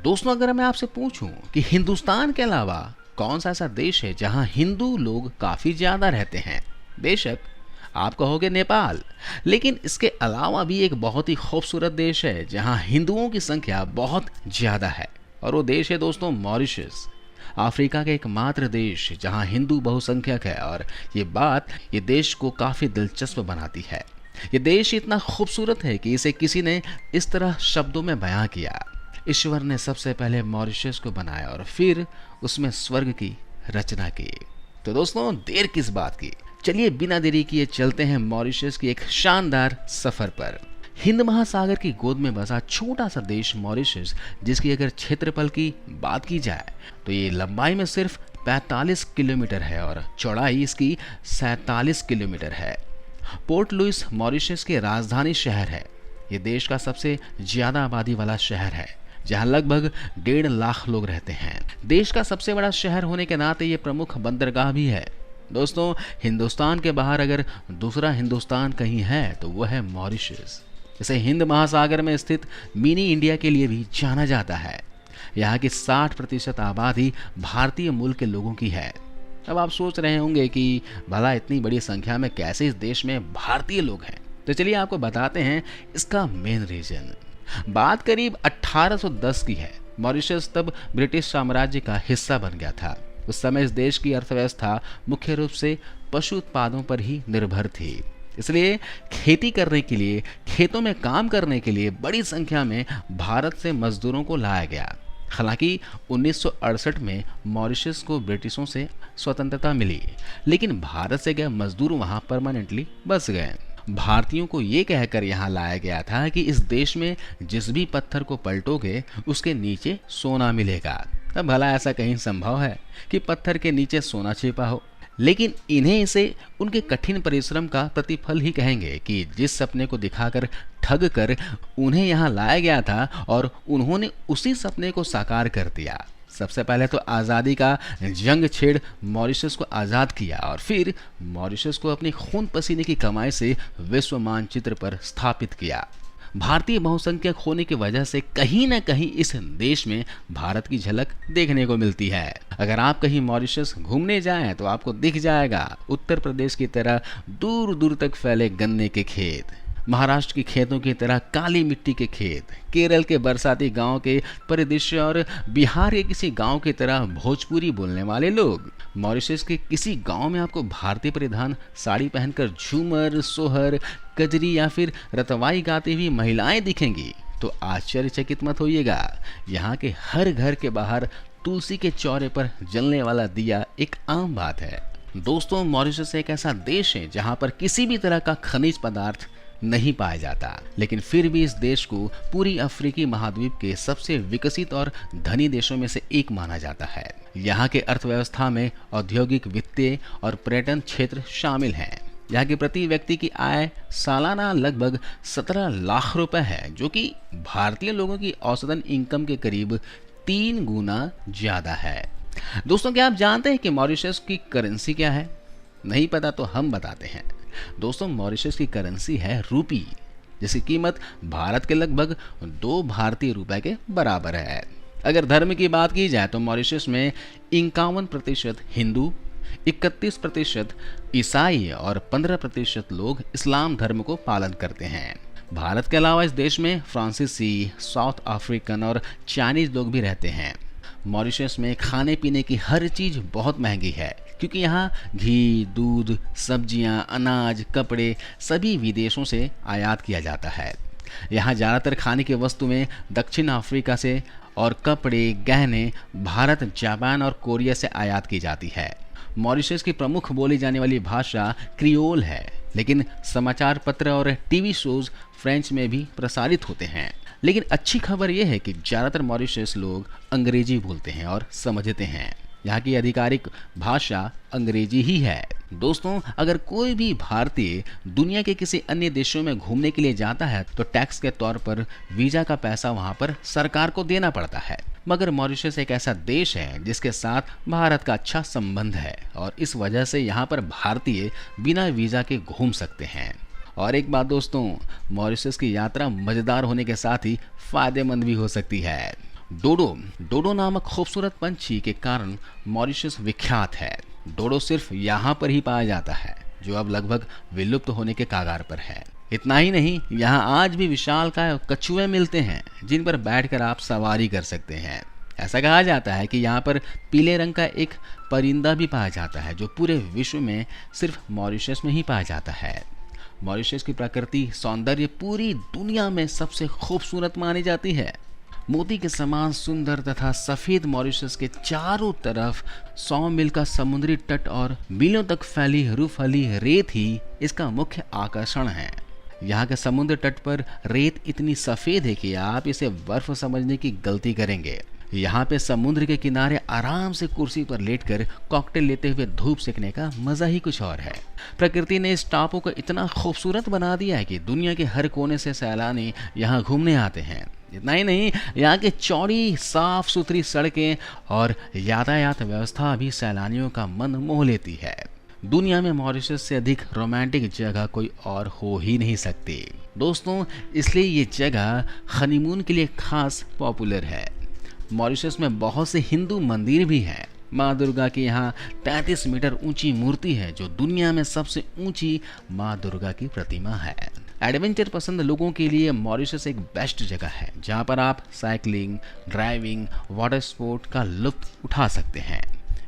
दोस्तों, अगर मैं आपसे पूछूं कि हिंदुस्तान के अलावा कौन सा ऐसा देश है जहां हिंदू लोग काफी ज्यादा रहते हैं, बेशक आप कहोगे नेपाल, लेकिन इसके अलावा भी एक बहुत ही खूबसूरत देश है जहां हिंदुओं की संख्या बहुत ज्यादा है, और वो देश है दोस्तों मॉरिशस। अफ्रीका के एकमात्र देश जहां हिंदू बहुसंख्यक है, और ये देश को काफी दिलचस्प बनाती है। ये देश इतना खूबसूरत है कि इसे किसी ने इस तरह शब्दों में बयां किया: ईश्वर ने सबसे पहले मॉरिशस को बनाया और फिर उसमें स्वर्ग की रचना की। तो दोस्तों, देर किस बात की, चलिए बिना देरी किए चलते हैं मॉरिशस की एक शानदार सफर पर। हिंद महासागर की गोद में बसा छोटा सा देश मॉरिशस, जिसकी अगर क्षेत्रफल की बात की जाए तो ये लंबाई में सिर्फ 45 किलोमीटर है और चौड़ाई इसकी 47 किलोमीटर है। पोर्ट लुइस मॉरिशस के राजधानी शहर है। ये देश का सबसे ज्यादा आबादी वाला शहर है, जहां लगभग 1.5 लाख लोग रहते हैं। देश का सबसे बड़ा शहर होने के नाते ये प्रमुख बंदरगाह भी है। दोस्तों, हिंदुस्तान के बाहर अगर दूसरा हिंदुस्तान कहीं है तो वह है मॉरिशस। इसे हिंद महासागर में स्थित मिनी इंडिया के लिए भी जाना जाता है। यहाँ की 60% आबादी भारतीय मूल के लोगों की है। अब आप सोच रहे होंगे कि भला इतनी बड़ी संख्या में कैसे इस देश में भारतीय लोग हैं, तो चलिए आपको बताते हैं इसका मेन रीजन। बात करीब 1810 की है। मॉरिशस तब ब्रिटिश साम्राज्य का हिस्सा बन गया था। उस समय इस देश की अर्थव्यवस्था मुख्य रूप से पशु उत्पादों पर ही निर्भर थी। इसलिए खेती करने के लिए, खेतों में काम करने के लिए बड़ी संख्या में भारत से मजदूरों को लाया गया। हालांकि 1968 में मॉरिशस को ब्रिटिशों से स्वतंत्रता मिली, लेकिन भारत से गए मजदूर वहां परमानेंटली बस गए। भारतीयों को ये कहकर यहाँ लाया गया था कि इस देश में जिस भी पत्थर को पलटोगे उसके नीचे सोना मिलेगा। अब भला ऐसा कहीं संभव है कि पत्थर के नीचे सोना छिपा हो? लेकिन इन्हें इसे उनके कठिन परिश्रम का प्रतिफल ही कहेंगे कि जिस सपने को दिखाकर ठग कर उन्हें यहाँ लाया गया था और उन्होंने उसी सपने को साकार कर दिया। सबसे पहले तो आज़ादी का जंग छेड़ मॉरिशस को आज़ाद किया और फिर मॉरिशस को अपनी खून पसीने की कमाई से विश्व मानचित्र पर स्थापित किया। भारतीय बहुसंख्यक होने की वजह से कहीं न कहीं इस देश में भारत की झलक देखने को मिलती है। अगर आप कहीं मॉरिशस घूमने जाएं तो आपको दिख जाएगा उत्तर प्रदेश की तरह दूर दूर तक फैले गन्ने के खेत, महाराष्ट्र की खेतों की तरह काली मिट्टी के खेत, केरल के बरसाती गांव के परिदृश्य और बिहार के किसी गांव की तरह भोजपुरी बोलने वाले लोग। मॉरिशस के किसी गांव में आपको भारतीय परिधान साड़ी पहनकर झूमर, सोहर, कजरी या फिर रतवाई गाती हुई महिलाएं दिखेंगी तो आश्चर्यचकित मत होइएगा। यहाँ के हर घर के बाहर तुलसी के चौरे पर जलने वाला दिया एक आम बात है। दोस्तों, मॉरिशस एक ऐसा देश है जहाँ पर किसी भी तरह का खनिज पदार्थ नहीं पाया जाता, लेकिन फिर भी इस देश को पूरी अफ्रीकी महाद्वीप के सबसे विकसित और धनी देशों में से एक माना जाता है। यहाँ के अर्थव्यवस्था में औद्योगिक, वित्तीय और पर्यटन क्षेत्र शामिल हैं। यहाँ की प्रति व्यक्ति की आय सालाना लगभग 17 लाख रुपए है, जो कि भारतीय लोगों की औसतन इनकम के करीब 3 गुना ज्यादा है। दोस्तों, क्या आप जानते हैं कि मॉरिशस की करेंसी क्या है? नहीं पता तो हम बताते हैं। दोस्तों, मॉरिशस की करेंसी है रूपी, जिसकी कीमत भारत के लगभग 2 भारतीय रुपए के बराबर है। अगर धर्म की बात की जाए तो मॉरिशस में 51% हिंदू, 31% ईसाई और 15% लोग इस्लाम धर्म को पालन करते हैं। भारत के अलावा इस देश में फ्रांसीसी, साउथ अफ्रीकन और चाइनीज लोग भी रहते हैं। मॉरिशस में खाने पीने की हर चीज बहुत महंगी है, क्योंकि यहाँ घी, दूध, सब्जियां, अनाज, कपड़े सभी विदेशों से आयात किया जाता है। यहाँ ज़्यादातर खाने की वस्तुएं दक्षिण अफ्रीका से और कपड़े, गहने भारत, जापान और कोरिया से आयात की जाती है। मॉरिशस की प्रमुख बोली जाने वाली भाषा क्रियोल है, लेकिन समाचार पत्र और टीवी शोज फ्रेंच में भी प्रसारित होते हैं। लेकिन अच्छी खबर यह है कि ज़्यादातर मॉरिशस लोग अंग्रेजी बोलते हैं और समझते हैं। यहाँ की आधिकारिक भाषा अंग्रेजी ही है। दोस्तों, अगर कोई भी भारतीय दुनिया के किसी अन्य देशों में घूमने के लिए जाता है तो टैक्स के तौर पर वीजा का पैसा वहाँ पर सरकार को देना पड़ता है। मगर मॉरिशस एक ऐसा देश है जिसके साथ भारत का अच्छा संबंध है और इस वजह से यहाँ पर भारतीय बिना वीजा के घूम सकते हैं। और एक बात दोस्तों, मॉरिशस की यात्रा मज़ेदार होने के साथ ही फायदेमंद भी हो सकती है। डोडो डोडो नामक खूबसूरत पंछी के कारण मॉरिशस विख्यात है। डोडो सिर्फ यहाँ पर ही पाया जाता है, जो अब लगभग विलुप्त होने के कगार पर है। इतना ही नहीं, यहाँ आज भी विशालकाय कछुए मिलते हैं जिन पर बैठकर आप सवारी कर सकते हैं। ऐसा कहा जाता है कि यहाँ पर पीले रंग का एक परिंदा भी पाया जाता है जो पूरे विश्व में सिर्फ मॉरिशस में ही पाया जाता है। मॉरिशस की प्रकृति सौंदर्य पूरी दुनिया में सबसे खूबसूरत मानी जाती है। मोती के समान सुंदर तथा सफ़ेद मॉरिशस के चारों तरफ 100 मील का समुद्री तट और मीलों तक फैली रूफली रेत ही इसका मुख्य आकर्षण है। यहाँ के समुद्र तट पर रेत इतनी सफ़ेद है कि आप इसे बर्फ समझने की गलती करेंगे। यहाँ पे समुद्र के किनारे आराम से कुर्सी पर लेटकर कॉकटेल लेते हुए धूप सेकने का मजा ही कुछ और है। प्रकृति ने इस टापू को इतना खूबसूरत बना दिया है कि दुनिया के हर कोने से सैलानी यहाँ घूमने आते हैं। इतना ही नहीं, यहाँ की चौड़ी साफ सुथरी सड़कें और यातायात व्यवस्था भी सैलानियों का मन मोह लेती है। दुनिया में मॉरिशस से अधिक रोमांटिक जगह कोई और हो ही नहीं सकती दोस्तों, इसलिए ये जगह हनीमून के लिए खास पॉपुलर है। मॉरिशस में बहुत से हिंदू मंदिर भी हैं। माँ दुर्गा की यहाँ 33 मीटर ऊंची मूर्ति है जो दुनिया में सबसे ऊंची माँ दुर्गा की प्रतिमा है। एडवेंचर पसंद लोगों के लिए मॉरिशस एक बेस्ट जगह है जहाँ पर आप साइकिलिंग, ड्राइविंग, वाटर स्पोर्ट का लुत्फ उठा सकते हैं।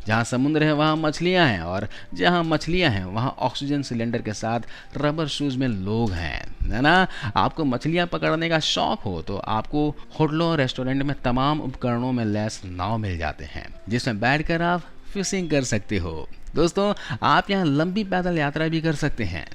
जहाँ समुद्र है वहाँ मछलियाँ हैं और जहाँ मछलियाँ हैं वहाँ ऑक्सीजन सिलेंडर के साथ रबर शूज में लोग हैं, है ना। आपको मछलियाँ पकड़ने का शौक हो तो आपको होटलों और रेस्टोरेंट में तमाम उपकरणों में लैस नाव मिल जाते हैं जिसमें बैठकर आप फिशिंग कर सकते हो। दोस्तों, आप यहाँ लंबी पैदल यात्रा भी कर सकते हैं।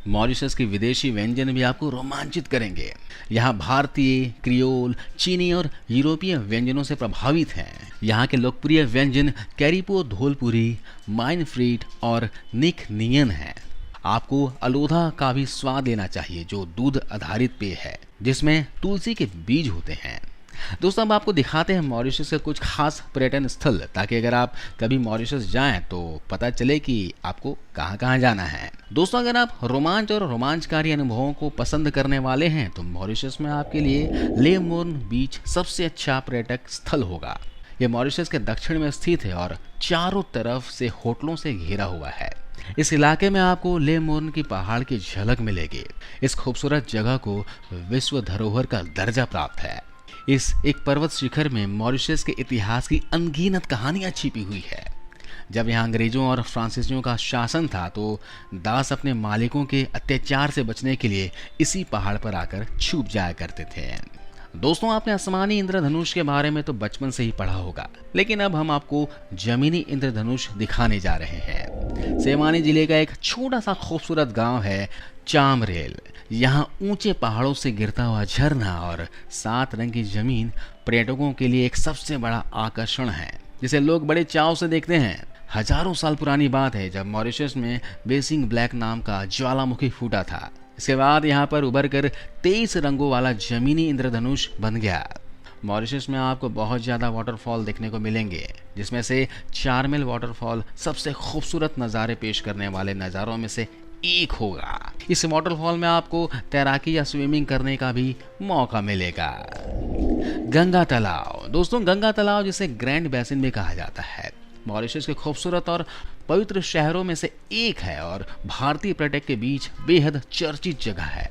मॉरिशस के विदेशी व्यंजन भी आपको रोमांचित करेंगे। यहाँ भारतीय, क्रियोल, चीनी और यूरोपीय व्यंजनों से प्रभावित हैं। यहाँ के लोकप्रिय व्यंजन कैरिपो धोलपुरी, माइन फ्रीट और निक नियन हैं। आपको अलोधा का भी स्वाद लेना चाहिए जो दूध आधारित पेय है जिसमें तुलसी के बीज होते हैं। दोस्तों, अब आपको दिखाते हैं मॉरिशस के कुछ खास पर्यटन स्थल, ताकि अगर आप कभी मॉरिशस जाएं तो पता चले कि आपको कहां कहां जाना है। दोस्तों, अगर आप रोमांच और रोमांचकारी अनुभवों को पसंद करने वाले हैं तो मॉरिशस में आपके लिए ले मोर्न बीच सबसे अच्छा पर्यटक स्थल होगा। यह मॉरिशस के दक्षिण में स्थित है और चारों तरफ से होटलों से घिरा हुआ है। इस इलाके में आपको ले मोर्न की पहाड़ की झलक मिलेगी। इस खूबसूरत जगह को विश्व धरोहर का दर्जा प्राप्त है। इस एक पर्वत शिखर में मॉरिशस के इतिहास की अनगिनत कहानियां छिपी हुई है। जब यहाँ अंग्रेजों और फ्रांसीसियों का शासन था तो दास अपने मालिकों के अत्याचार से बचने के लिए इसी पहाड़ पर आकर छुप जाया करते थे। दोस्तों, आपने आसमानी इंद्रधनुष के बारे में तो बचपन से ही पढ़ा होगा, लेकिन अब हम आपको जमीनी इंद्रधनुष दिखाने जा रहे हैं। सेमानी जिले का एक छोटा सा खूबसूरत गांव है चामरेल। यहाँ ऊंचे पहाड़ों से गिरता हुआ झरना और 7 रंग की जमीन पर्यटकों के लिए एक सबसे बड़ा आकर्षण है जिसे लोग बड़े चाव से देखते हैं। हजारों साल पुरानी बात है जब मॉरिशस में बेसिंग ब्लैक नाम का ज्वालामुखी फूटा था। इसके बाद यहाँ पर उभर कर 23 रंगों वाला जमीनी इंद्रधनुष बन गया। मॉरिशस में आपको बहुत ज़्यादा वाटरफॉल देखने को मिलेंगे, जिसमें से चारमेल वाटरफॉल सबसे खूबसूरत नज़ारे पेश करने वाले नज़ारों में से एक होगा। इस वाटरफॉल में आपको तैराकी या स्विमिंग करने का भी मौका मिलेगा। गंगा तालाब। दोस्तों, गंगा तालाब जिसे ग्रैंड बेसिन भी कहा जाता है, मॉरिशस के खूबसूरत और पवित्र शहरों में से एक है और भारतीय पर्यटक के बीच बेहद चर्चित जगह है।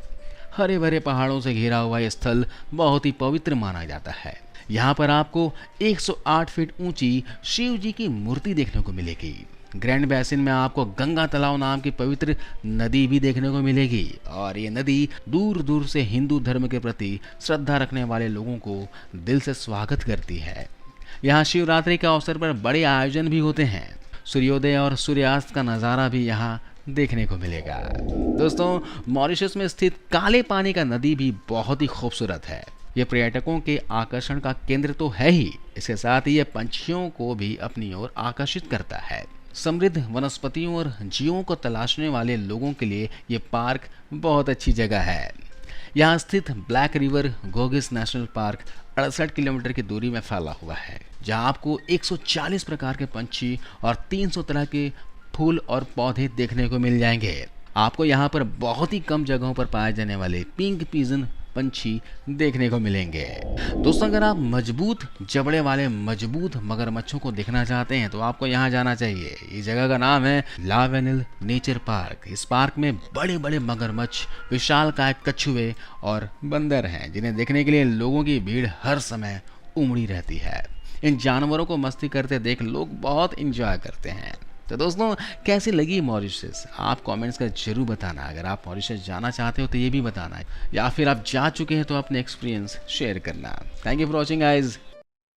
हरे भरे पहाड़ों से घिरा हुआ यह स्थल बहुत ही पवित्र माना जाता है। यहाँ पर आपको 108 फीट ऊंची शिव जी की मूर्ति देखने को मिलेगी। ग्रैंड बेसिन में आपको गंगा तालाब नाम की पवित्र नदी भी देखने को मिलेगी और ये नदी दूर दूर से हिंदू धर्म के प्रति श्रद्धा रखने वाले लोगों को दिल से स्वागत करती है। यहाँ शिवरात्रि के अवसर पर बड़े आयोजन भी होते हैं। सूर्योदय और सूर्यास्त का नज़ारा भी यहाँ देखने को मिलेगा। दोस्तों, मॉरिशस में स्थित काले पानी का नदी भी बहुत ही खूबसूरत है। ये पर्यटकों के आकर्षण का केंद्र तो है ही, इसके साथ ही ये पंछियों को भी अपनी ओर आकर्षित करता है। समृद्ध वनस्पतियों और जीवों को तलाशने वाले लोगों के लिए ये पार्क बहुत अच्छी जगह है। यहाँ स्थित black river gorges national park 68 kilometre की दूरी में फैला हुआ है, जहाँ आपको 140 प्रकार के पंछी और 300 तरह के फूल और पौधे देखने को मिल जाएंगे। आपको यहाँ पर बहुत ही कम जगहों पर पाए जाने वाले पिंक पिजन पंछी देखने को मिलेंगे। दोस्तों, अगर आप मजबूत जबड़े वाले मजबूत मगरमच्छों को देखना चाहते हैं तो आपको यहाँ जाना चाहिए। इस जगह का नाम है लावेनिल नेचर पार्क। इस पार्क में बड़े बड़े मगरमच्छ, विशालकाय कछुए और बंदर हैं, जिन्हें देखने के लिए लोगों की भीड़ हर समय उमड़ी रहती है। इन जानवरों को मस्ती करते देख लोग बहुत इंजॉय करते हैं। तो दोस्तों, कैसी लगी मॉरिशस? आप कमेंट्स कर जरूर बताना। अगर आप मॉरिशस जाना चाहते हो तो ये भी बताना, या फिर आप जा चुके हैं तो अपने एक्सपीरियंस शेयर करना। Thank you for watching guys.